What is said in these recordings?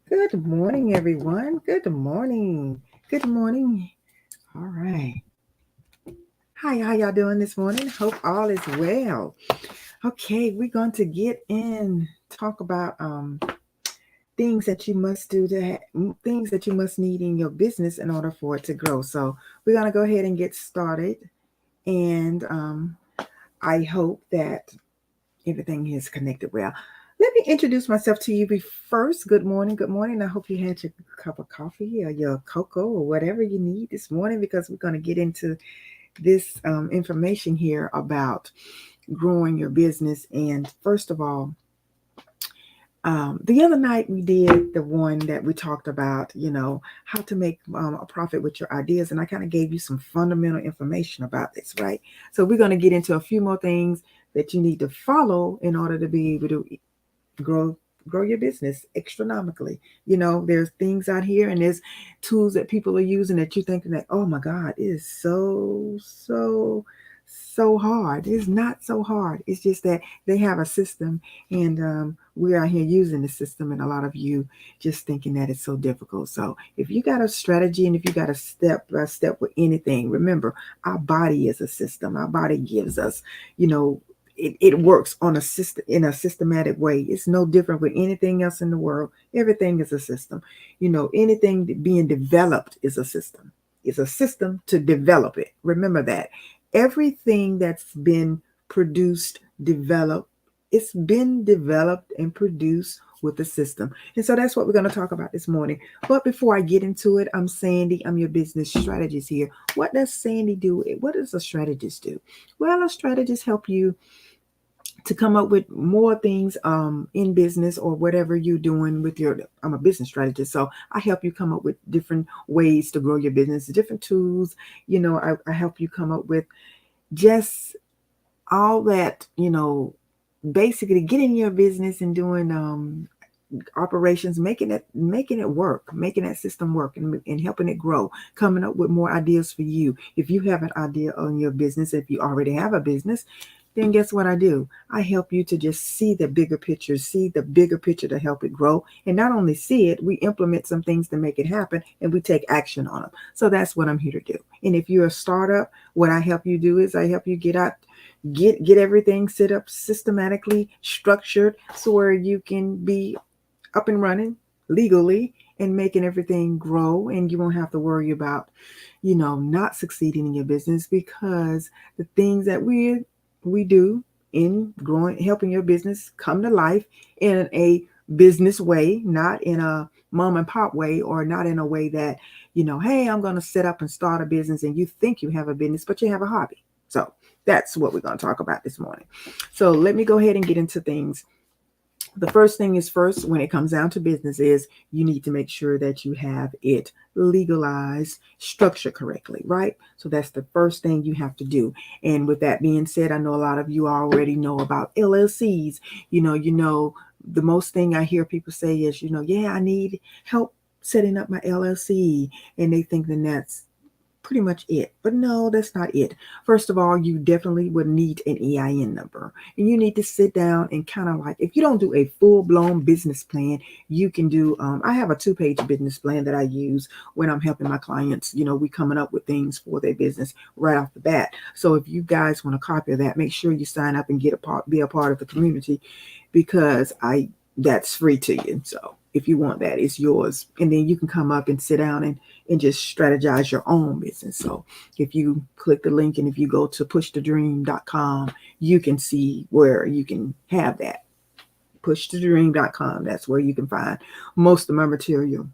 Good morning, everyone. Good morning. Good morning. All right. Hi, how y'all doing this morning? Hope all is well. Okay, we're going to get in talk about things that you must do things that you must need in your business in order for it to grow. So we're gonna go ahead and get started, and I hope that everything is connected well. Let me introduce myself to you first. Good morning. Good morning. I hope you had your cup of coffee or your cocoa or whatever you need this morning because we're going to get into this information here about growing your business. And first of all, the other night we did the one that we talked about, how to make a profit with your ideas. And I kind of gave you some fundamental information about this, right? So we're going to get into a few more things that you need to follow in order to be able to grow grow your business astronomically. There's things out here and there's tools that people are using that you're thinking that, oh my God, it is so hard. It's not so hard. It's just that they have a system, and we're out here using the system, and a lot of you just thinking that it's so difficult. So if you got a strategy and if you got a step by step with anything, remember, our body is a system. Our body gives us, you know it works on a system, in a systematic way. It's no different with anything else in the world. Everything is a system. Anything being developed is a system. It's a system to develop it. Remember that. Everything that's been produced, developed, it's been developed and produced with the system. And so that's what we're going to talk about this morning. But before I get into it, I'm Sandy. I'm your business strategist here. What does Sandy do? What does a strategist do? Well, a strategist help you to come up with more things in business or whatever you're doing with your. I'm a business strategist, so I help you come up with different ways to grow your business, different tools. I help you come up with just all that, basically getting your business and doing operations, making it work, making that system work, and helping it grow, coming up with more ideas for you. If you have an idea on your business, if you already have a business, then guess what I do? I help you to just see the bigger picture to help it grow. And not only see it, we implement some things to make it happen and we take action on them. So that's what I'm here to do. And if you're a startup, what I help you do is I help you get everything set up systematically, structured, so where you can be up and running legally and making everything grow, and you won't have to worry about not succeeding in your business, because the things that we do in growing, helping your business come to life in a business way, not in a mom and pop way, or not in a way that, hey, I'm going to set up and start a business and you think you have a business but you have a hobby. So that's what we're going to talk about this morning. So let me go ahead and get into things. The first thing is first, when it comes down to business, is you need to make sure that you have it legalized, structured correctly, right? So that's the first thing you have to do. And with that being said, I know a lot of you already know about LLCs. The most thing I hear people say is, yeah, I need help setting up my LLC. And they think that that's pretty much it. But no, that's not it. First of all, you definitely would need an EIN number. And you need to sit down and kind of like, if you don't do a full blown business plan, you can do, I have a 2-page business plan that I use when I'm helping my clients. We coming up with things for their business right off the bat. So if you guys want a copy of that, make sure you sign up and be a part of the community, because that's free to you. So if you want that, it's yours. And then you can come up and sit down and just strategize your own business. So if you click the link and if you go to pushthedream.com, you can see where you can have that. Pushthedream.com, that's where you can find most of my material,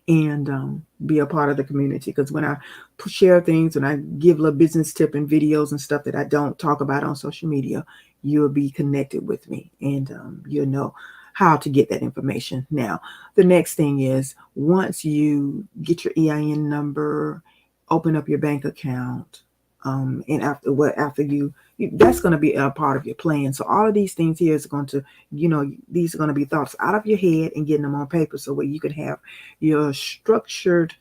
and be a part of the community. Because when I share things, when I give little business tip and videos and stuff that I don't talk about on social media, you'll be connected with me, and you'll know how to get that information. Now, the next thing is, once you get your EIN number, open up your bank account, and after that's going to be a part of your plan. So all of these things here is going to, these are going to be thoughts out of your head and getting them on paper, so where you can have your structured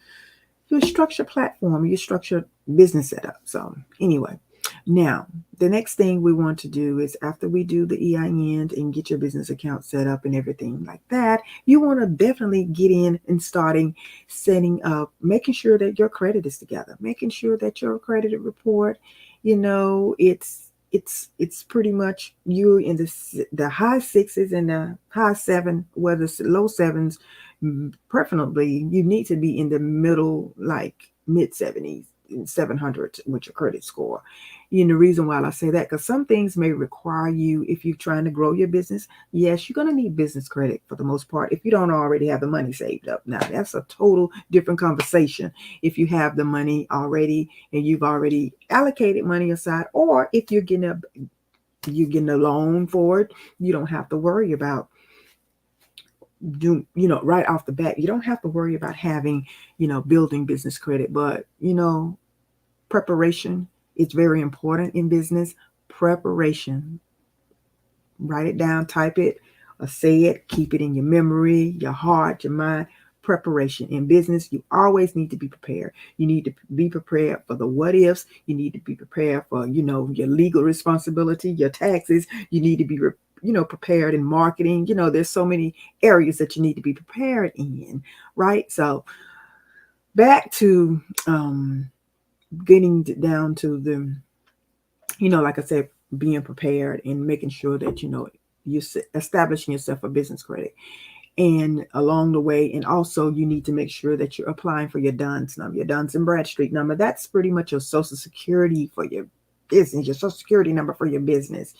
platform, your structured business setup. So anyway, Now, the next thing we want to do is after we do the EIN and get your business account set up and everything like that, you want to definitely get in and starting setting up, making sure that your credit is together, making sure that your credit report, it's pretty much you in the high sixes and the high seven, whether it's low sevens, preferably you need to be in the middle, like mid 70s, 700 with your credit score. The reason why I say that, because some things may require you, if you're trying to grow your business, yes, you're going to need business credit for the most part if you don't already have the money saved up. Now, that's a total different conversation if you have the money already and you've already allocated money aside, or if you're getting a loan for it, you don't have to worry about right off the bat. You don't have to worry about having, building business credit, but preparation is very important in business. Preparation. Write it down, type it, or say it, keep it in your memory, your heart, your mind. Preparation in business, you always need to be prepared. You need to be prepared for the what ifs. You need to be prepared for your legal responsibility, your taxes. You need to be prepared in marketing. There's so many areas that you need to be prepared in, right? So back to getting down to the, like I said, being prepared and making sure that you're establishing yourself a business credit. And along the way, and also you need to make sure that you're applying for your DUNS number, your Duns and Bradstreet number. That's pretty much your social security for your business, your social security number for your business.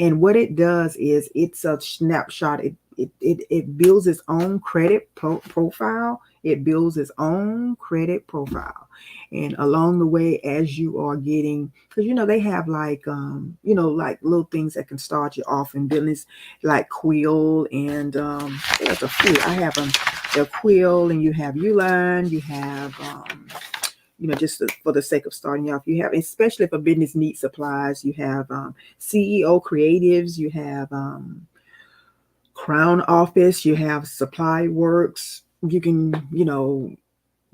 And what it does is it's a snapshot. It builds its own credit profile. It builds its own credit profile. And along the way, as you are getting, because they have like like little things that can start you off in business, like Quill and there's a few. I have them. They're Quill, and you have Uline, you have just for the sake of starting off, you have, especially if a business needs supplies, you have CEO Creatives, you have Crown Office, you have Supply Works. You can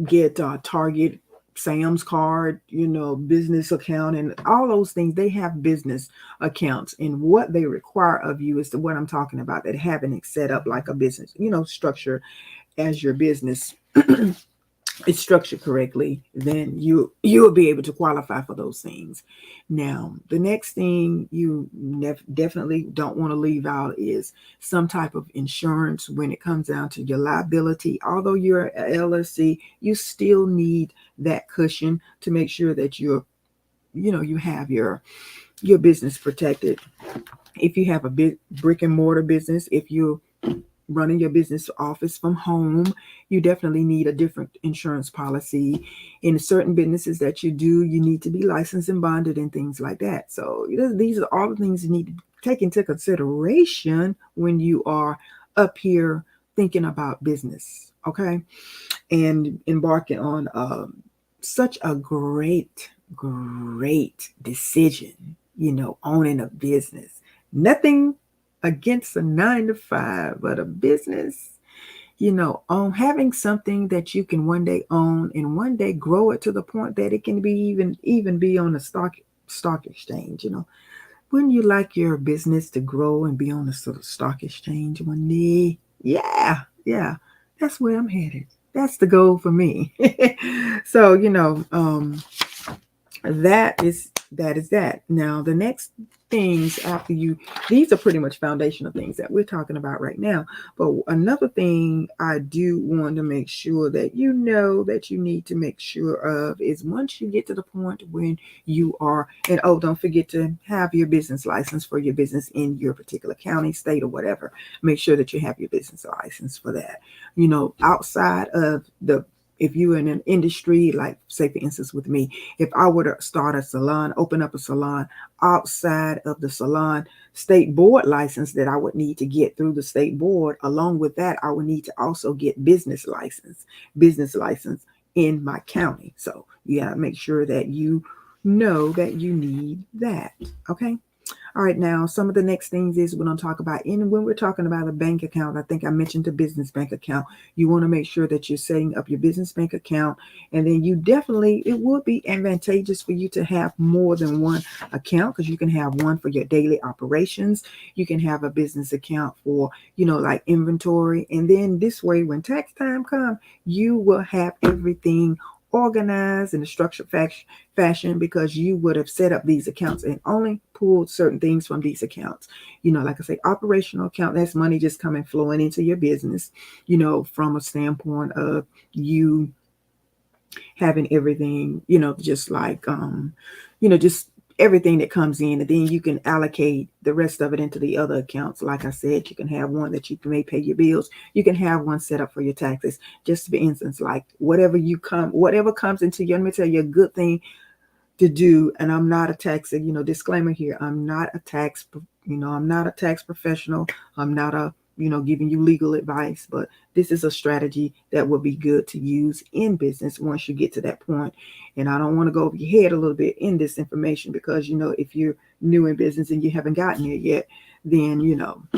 get Target, Sam's Card, business account, and all those things. They have business accounts, and what they require of you is what I'm talking about, that having it set up like a business, structure as your business is structured correctly, then you'll be able to qualify for those things. Now, the next thing you definitely don't want to leave out is some type of insurance when it comes down to your liability. Although you're an LLC, you still need that cushion to make sure that you have your business protected. If you have a big brick and mortar business, if you're running your business office from home, you definitely need a different insurance policy. In certain businesses that you do, you need to be licensed and bonded and things like that. So these are all the things you need to take into consideration when you are up here thinking about business, okay? And embarking on such a great decision, owning a business. Nothing against a 9-to-5, but a business, on having something that you can one day own and one day grow it to the point that it can be even be on the stock exchange. Wouldn't you like your business to grow and be on the sort of stock exchange one day? Yeah, that's where I'm headed. That's the goal for me. So that is that. Now, the next things after these are pretty much foundational things that we're talking about right now. But another thing I do want to make sure that that you need to make sure of is, once you get to the point when you are, and don't forget to have your business license for your business in your particular county, state, or whatever. Make sure that you have your business license for that. Outside of if you're in an industry, like say for instance with me, if I were to start a salon, open up a salon, outside of the salon state board license that I would need to get through the state board, along with that, I would need to also get business license in my county. So you gotta make sure that you know that you need that. Okay. All right, now some of the next things is we're going to talk about. And when we're talking about a bank account, I think I mentioned the business bank account. You want to make sure that you're setting up your business bank account, and then you definitely, it would be advantageous for you to have more than one account, because you can have one for your daily operations. You can have a business account for, like inventory, and then this way, when tax time comes, you will have everything organized in a structured fashion, because you would have set up these accounts and only pulled certain things from these accounts. Like I say, operational account, that's money just coming flowing into your business, from a standpoint of you having everything, just like just everything that comes in, and then you can allocate the rest of it into the other accounts. Like I said, you can have one that you may pay your bills. You can have one set up for your taxes. Just for instance, like whatever comes into your, let me tell you a good thing to do. And I'm not a tax, disclaimer here. I'm not a tax professional. I'm not giving you legal advice, but this is a strategy that will be good to use in business once you get to that point. And I don't want to go over your head a little bit in this information, because, if you're new in business and you haven't gotten there yet, then,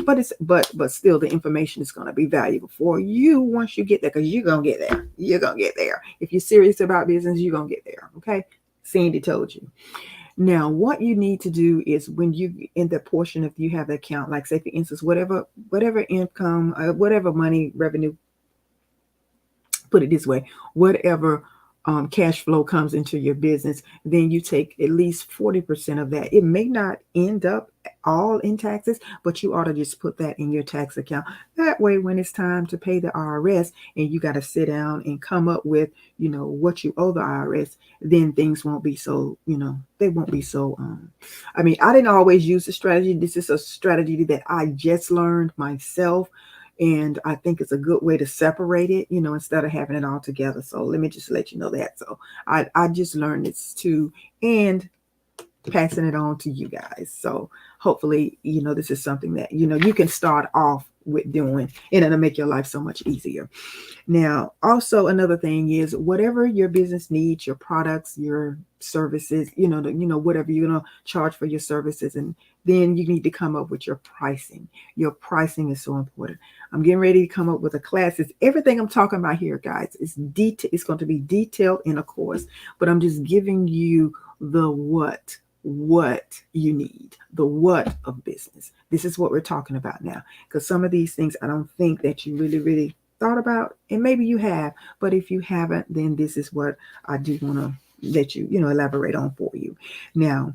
but still the information is going to be valuable for you once you get there, because you're going to get there. You're going to get there. If you're serious about business, you're going to get there. Okay. Sandy told you. Now, what you need to do is, when you in the portion, if you have the account, like say for instance, whatever income, whatever money, revenue, put it this way, whatever cash flow comes into your business, then you take at least 40% of that. It may not end up all in taxes, but you ought to just put that in your tax account. That way, when it's time to pay the IRS and you got to sit down and come up with, what you owe the IRS, then things won't be so, they won't be so, I didn't always use the strategy. This is a strategy that I just learned myself. And I think it's a good way to separate it, instead of having it all together. So let me just let you know that. So I just learned this too, and passing it on to you guys. So hopefully, this is something that, you can start off with doing, and it'll make your life so much easier. Now, also another thing is, whatever your business needs, your products, your services, whatever you're going to charge for your services, and then you need to come up with your pricing. Your pricing is so important. I'm getting ready to come up with a class. It's everything I'm talking about here, guys. It's going to be detailed in a course, but I'm just giving you the what you need, the what of business. This is what we're talking about now, because some of these things I don't think that you really thought about, and maybe you have, but if you haven't, then this is what I do want to let you, elaborate on for you. Now,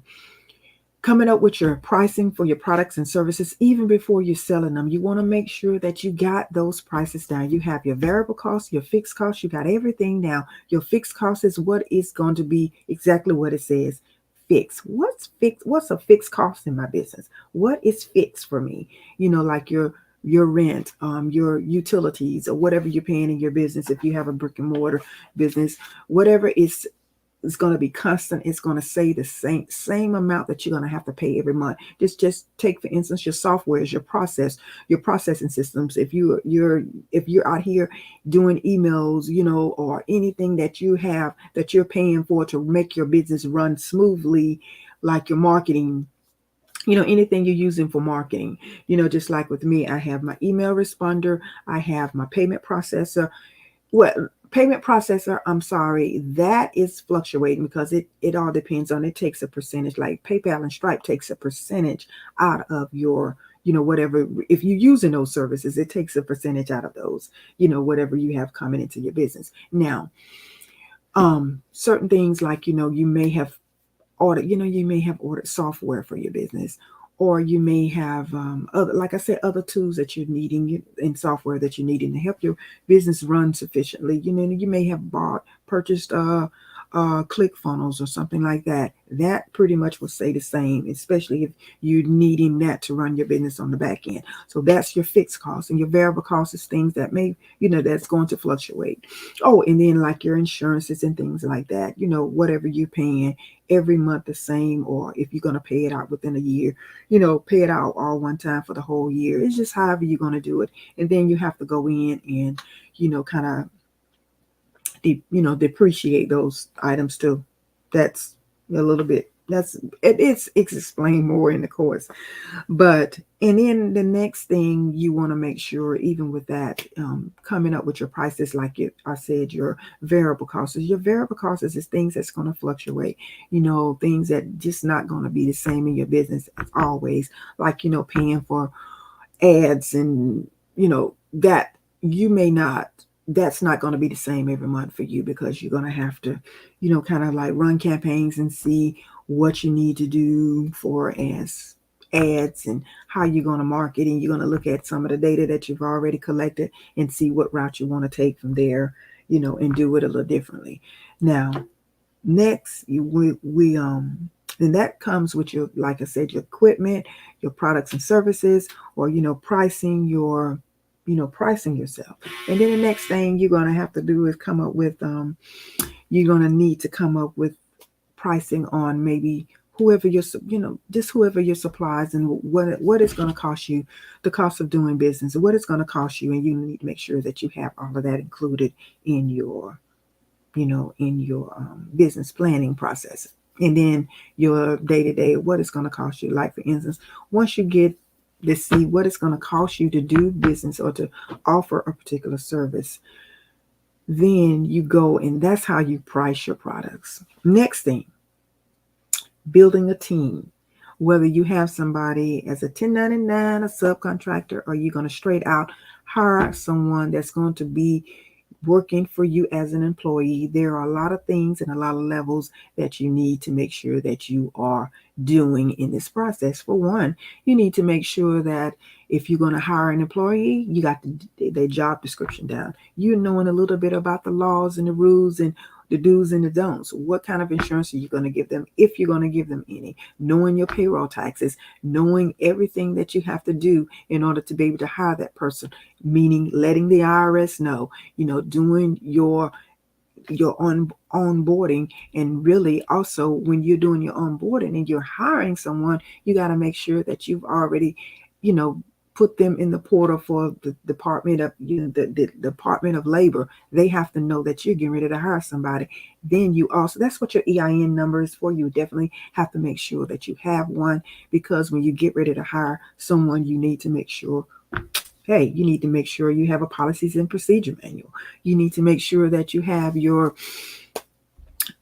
coming up with your pricing for your products and services, even before you're selling them, you want to make sure that you got those prices down. You have your variable costs, your fixed costs, you got everything down. Your fixed cost is what is going to be exactly what it says. Fixed. What's fixed? What's a fixed cost in my business? What is fixed for me? Like your rent, your utilities, or whatever you're paying in your business. If you have a brick and mortar business, whatever is going to be constant. It's going to say the same amount that you're going to have to pay every month. Just take, for instance, your software, your processing systems. If you're out here doing emails, or anything that you have that you're paying for to make your business run smoothly, like your marketing, anything you're using for marketing, just like with me, I have my email responder, I have my payment processor. Payment processor, I'm sorry, that is fluctuating, because it all depends on, it takes a percentage, like PayPal and Stripe takes a percentage out of your, whatever, if you're using those services, it takes a percentage out of those, whatever you have coming into your business. Now, certain things like, you may have ordered software for your business, or you may have other, like I said, other tools that you're needing in software that you're needing to help your business run sufficiently. You may have purchased ClickFunnels or something like that. That pretty much will stay the same, especially if you're needing that to run your business on the back end. So that's your fixed cost, and your variable cost is things that may, that's going to fluctuate. Oh, and then like your insurances and things like that, whatever you're paying every month the same, or if you're going to pay it out within a year, pay it out all one time for the whole year. It's just however you're going to do it. And then you have to go in and, kind of, depreciate those items too. That's a little bit It's explained more in the course. But and then the next thing you want to make sure, even with that, coming up with your prices, like I said, your variable costs. Your variable costs is things that's going to fluctuate. Things that just not going to be the same in your business as always. Like paying for ads, and that you may not. That's not going to be the same every month for you, because you're going to have to, kind of like run campaigns and see what you need to do for ads and how you're going to market, and you're going to look at some of the data that you've already collected and see what route you want to take from there, and do it a little differently. Now, next, then that comes with your, like I said, your equipment, your products and services, or pricing yourself. And then the next thing you're going to have to do is come up with you're going to need to come up with pricing on maybe whoever your just whoever your supplies, and what it's going to cost you, the cost of doing business, what it's going to cost you, and you need to make sure that you have all of that included in your business planning process. And then your day-to-day, what it's going to cost you. Like, for instance, once you get to see what it's going to cost you to do business or to offer a particular service, then you go, and that's how you price your products. Next thing, building a team. Whether you have somebody as a 1099, a subcontractor, or you're going to straight out hire someone that's going to be working for you as an employee, there are a lot of things and a lot of levels that you need to make sure that you are doing in this process. For one, you need to make sure that if you're going to hire an employee, you got the job description down. You knowing a little bit about the laws and the rules and the do's and the don'ts. What kind of insurance are you going to give them, if you're going to give them any? Knowing your payroll taxes, knowing everything that you have to do in order to be able to hire that person, meaning letting the IRS know, doing your onboarding. And really also, when you're doing your onboarding and you're hiring someone, you got to make sure that you've already, put them in the portal for the Department of the Department of Labor. They have to know that you're getting ready to hire somebody. Then you also, that's what your EIN number is for. You definitely have to make sure that you have one, because when you get ready to hire someone, you need to make sure, hey, you need to make sure you have a policies and procedure manual. You need to make sure that you have your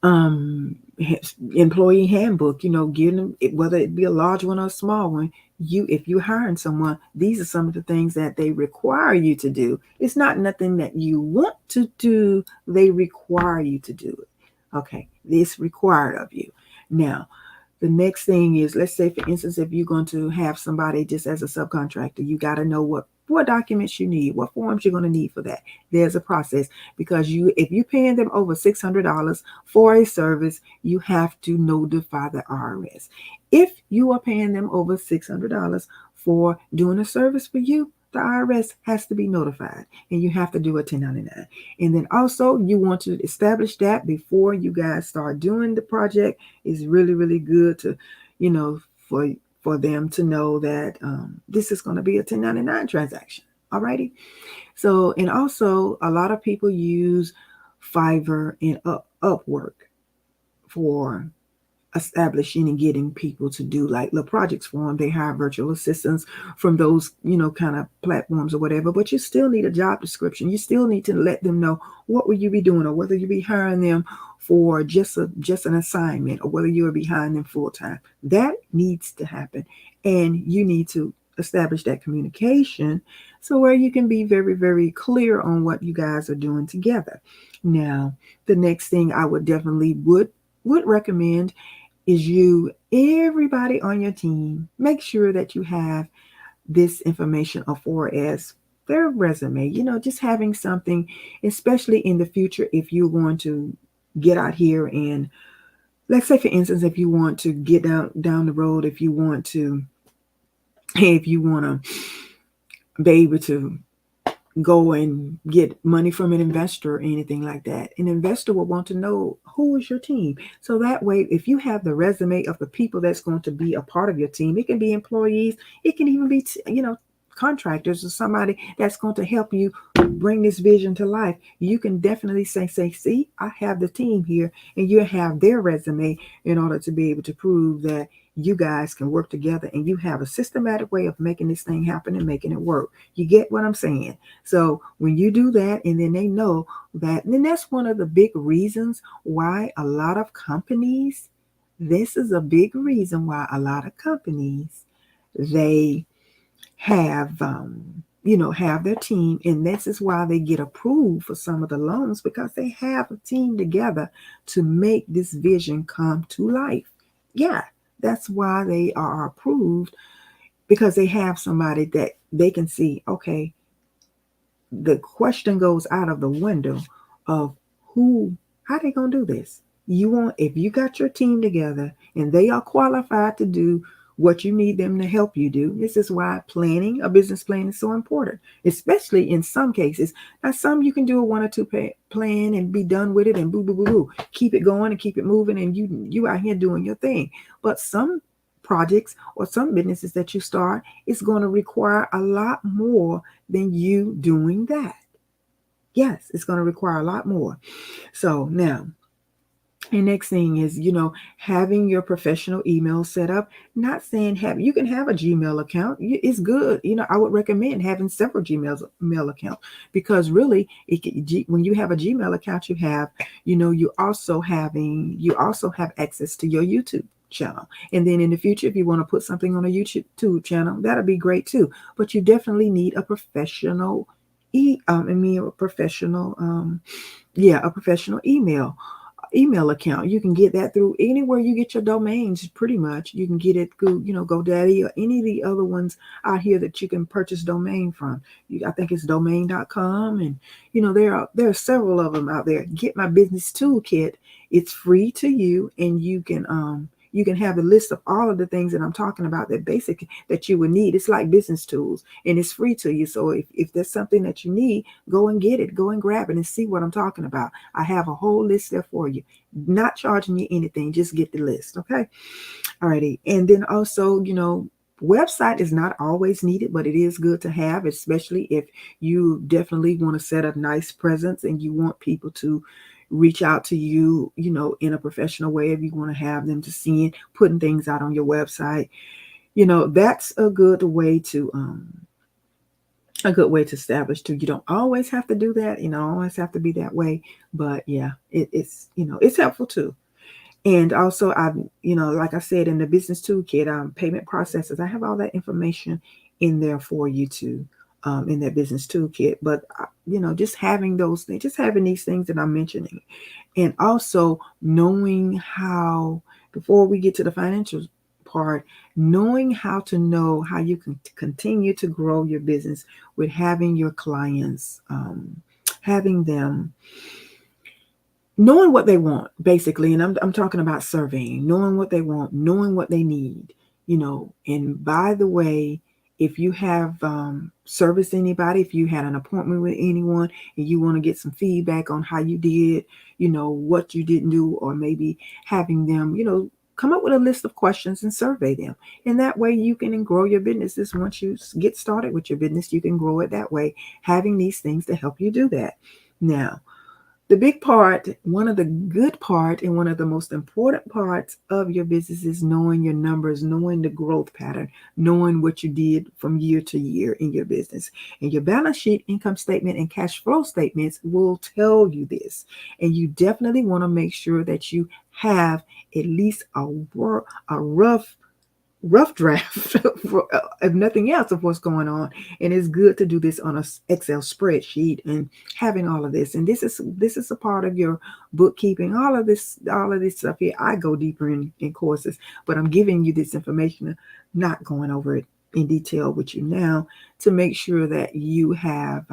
employee handbook, getting whether it be a large one or a small one. If you're hiring someone, these are some of the things that they require you to do. It's not nothing that you want to do, they require you to do it. Okay, it's required of you. Now, the next thing is, let's say, for instance, if you're going to have somebody just as a subcontractor, you got to know what documents you need, what forms you're going to need for that. There's a process, because if you're paying them over $600 for a service, you have to notify the IRS. If you are paying them over $600 for doing a service for you, the IRS has to be notified, and you have to do a 1099. And then also, you want to establish that before you guys start doing the project. It's really, really good to, for them to know that this is going to be a 1099 transaction. Alrighty. So, and also, a lot of people use Fiverr and Upwork for establishing and getting people to do like little projects for them. They hire virtual assistants from those, kind of platforms or whatever, but you still need a job description. You still need to let them know what will you be doing, or whether you be hiring them for just an assignment, or whether you'll be hiring them full time. That needs to happen. And you need to establish that communication, so where you can be very, very clear on what you guys are doing together. Now, the next thing I would definitely would recommend is everybody on your team, make sure that you have this information as their resume, just having something, especially in the future, if you're going to get out here and, let's say, for instance, if you want to get down the road, if you want to be able to go and get money from an investor or anything like that, an investor will want to know who is your team. So that way, if you have the resume of the people that's going to be a part of your team, it can be employees, it can even be, contractors or somebody that's going to help you bring this vision to life, you can definitely say, see, I have the team here, and you have their resume in order to be able to prove that you guys can work together and you have a systematic way of making this thing happen and making it work. You get what I'm saying? So when you do that, and then they know that, and then that's one of the big reasons why a lot of companies, this is a big reason why a lot of companies, they have have their team, and this is why they get approved for some of the loans, because they have a team together to make this vision come to life. Yeah, that's why they are approved, because they have somebody that they can see, okay, the question goes out of the window of how they gonna do this. You want, if you got your team together and they are qualified to do what you need them to help you do. This is why planning a business plan is so important, especially in some cases. Now, some you can do a 1 or 2 plan and be done with it and boo, boo, boo, boo. Keep it going and keep it moving, and you out here doing your thing. But some projects or some businesses that you start, is going to require a lot more than you doing that. Yes, it's going to require a lot more. So now, the next thing is, having your professional email set up. Not saying you can have a Gmail account. It's good. I would recommend having several mail accounts, because really, when you have a Gmail account, you also have access to your YouTube channel. And then in the future, if you want to put something on a YouTube channel, that'll be great too. But you definitely need a professional a professional email account. You can get that through anywhere you get your domains. Pretty much you can get it through GoDaddy or any of the other ones out here that you can purchase domain from. I think it's domain.com, and there are several of them out there. Get My Business Toolkit. It's free to you, and you can have a list of all of the things that I'm talking about, that you would need. It's like business tools, and it's free to you. So if there's something that you need, go and get it, go and grab it and see what I'm talking about. I have a whole list there for you, not charging you anything. Just get the list. Okay. Alrighty. And then also, website is not always needed, but it is good to have, especially if you definitely want to set a nice presence and you want people to reach out to you, in a professional way. If you want to have them to see it, putting things out on your website, that's a good way to establish too. You don't always have to do that, always have to be that way, but yeah, it's helpful too. And also, like I said, in the business toolkit, payment processes, I have all that information in there for you too, in that business toolkit. But just having those things, just having these things that I'm mentioning, and also knowing how, before we get to the financial part, knowing how you can continue to grow your business with having your clients, having them knowing what they want, basically. And I'm talking about surveying, knowing what they want, knowing what they need, and by the way, if you have serviced anybody, if you had an appointment with anyone and you want to get some feedback on how you did, what you didn't do, or maybe having them, come up with a list of questions and survey them. And that way you can grow your businesses. Once you get started with your business, you can grow it that way, having these things to help you do that. Now, the big part, one of the good part, and one of the most important parts of your business is knowing your numbers, knowing the growth pattern, knowing what you did from year to year in your business. And your balance sheet, income statement, and cash flow statements will tell you this. And you definitely want to make sure that you have at least a rough draft, if nothing else, of what's going on. And it's good to do this on an Excel spreadsheet and having all of this. And this is a part of your bookkeeping. All of this stuff here, I go deeper in courses, but I'm giving you this information, not going over it in detail with you now, to make sure that you have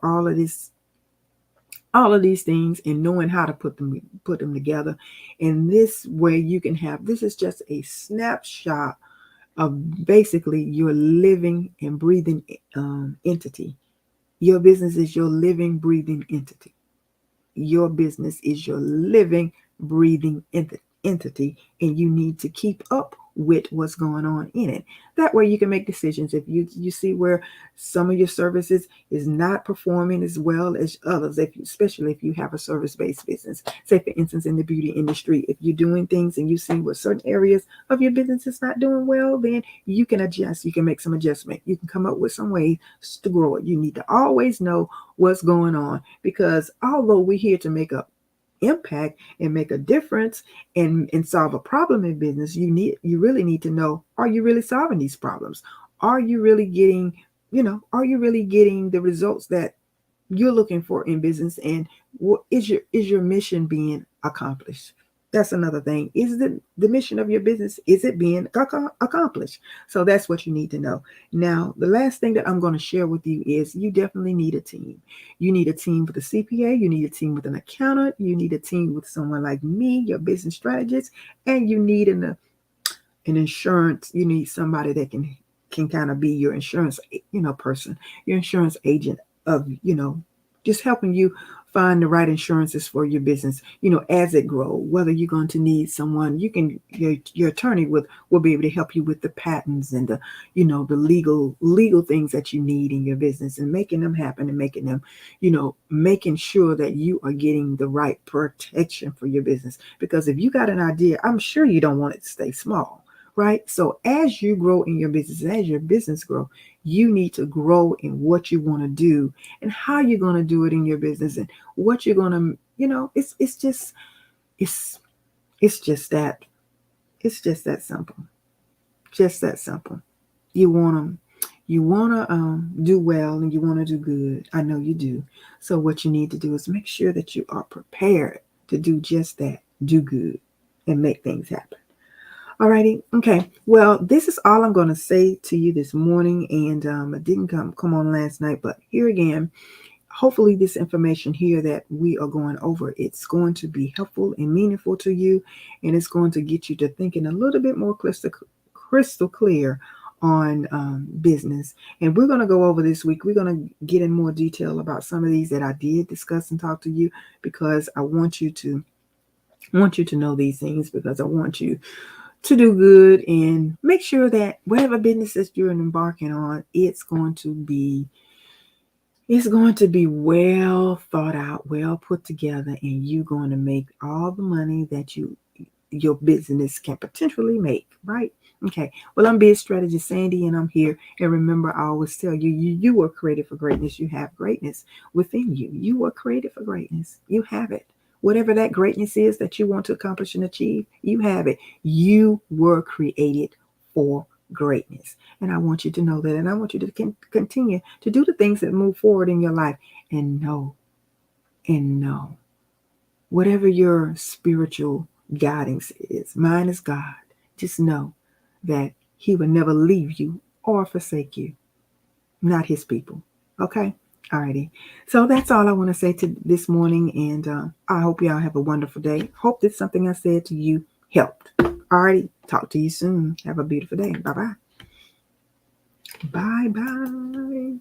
all of these things, and knowing how to put them together. And this way you can have, this is just a snapshot of basically your living and breathing entity. Your business is your living, breathing entity. Your business is your living, breathing entity, and you need to keep up with what's going on in it. That way you can make decisions. If you see where some of your services is not performing as well as others, especially if you have a service-based business. Say, for instance, in the beauty industry, if you're doing things and you see where certain areas of your business is not doing well, then you can adjust. You can make some adjustment. You can come up with some ways to grow it. You need to always know what's going on, because although we're here to make a impact and make a difference and solve a problem in business, you really need to know, are you really solving these problems? Are you really getting, are you really getting the results that you're looking for in business? And what is your mission being accomplished? That's another thing. Is the mission of your business, is it being accomplished? So that's what you need to know. Now, the last thing that I'm going to share with you is you definitely need a team. You need a team with a CPA. You need a team with an accountant. You need a team with someone like me, your business strategist, and you need an insurance. You need somebody that can kind of be your insurance, person, your insurance agent of, just helping you find the right insurances for your business, as it grows. Whether you're going to need someone, your attorney will be able to help you with the patents and the legal things that you need in your business, and making them happen, and making them, making sure that you are getting the right protection for your business. Because if you got an idea, I'm sure you don't want it to stay small, right? So as you grow in your business, as your business grow, you need to grow in what you want to do and how you're going to do it in your business, and what you're going to, it's just that, it's just that simple. Just that simple. You want to do well, and you want to do good. I know you do. So what you need to do is make sure that you are prepared to do just that, do good, and make things happen. Alrighty. Okay. Well, this is all I'm going to say to you this morning. And I didn't come on last night, but here again, hopefully this information here that we are going over, it's going to be helpful and meaningful to you. And it's going to get you to thinking a little bit more crystal clear on business. And we're going to go over this week. We're going to get in more detail about some of these that I did discuss and talk to you, because I want you to know these things, because I want you to do good and make sure that whatever businesses you're embarking on, it's going to be well thought out, well put together, and you're going to make all the money that your business can potentially make, right? Okay. Well, I'm Biz Strategist Sandy, and I'm here. And remember, I always tell you, you were created for greatness. You have greatness within you. You were created for greatness. You have it. Whatever that greatness is that you want to accomplish and achieve, you have it. You were created for greatness. And I want you to know that. And I want you to continue to do the things that move forward in your life. And know, whatever your spiritual guidance is, mine is God. Just know that He will never leave you or forsake you. Not His people. Okay? Alrighty. So that's all I want to say to this morning. And I hope y'all have a wonderful day. Hope that something I said to you helped. Alrighty. Talk to you soon. Have a beautiful day. Bye-bye. Bye-bye.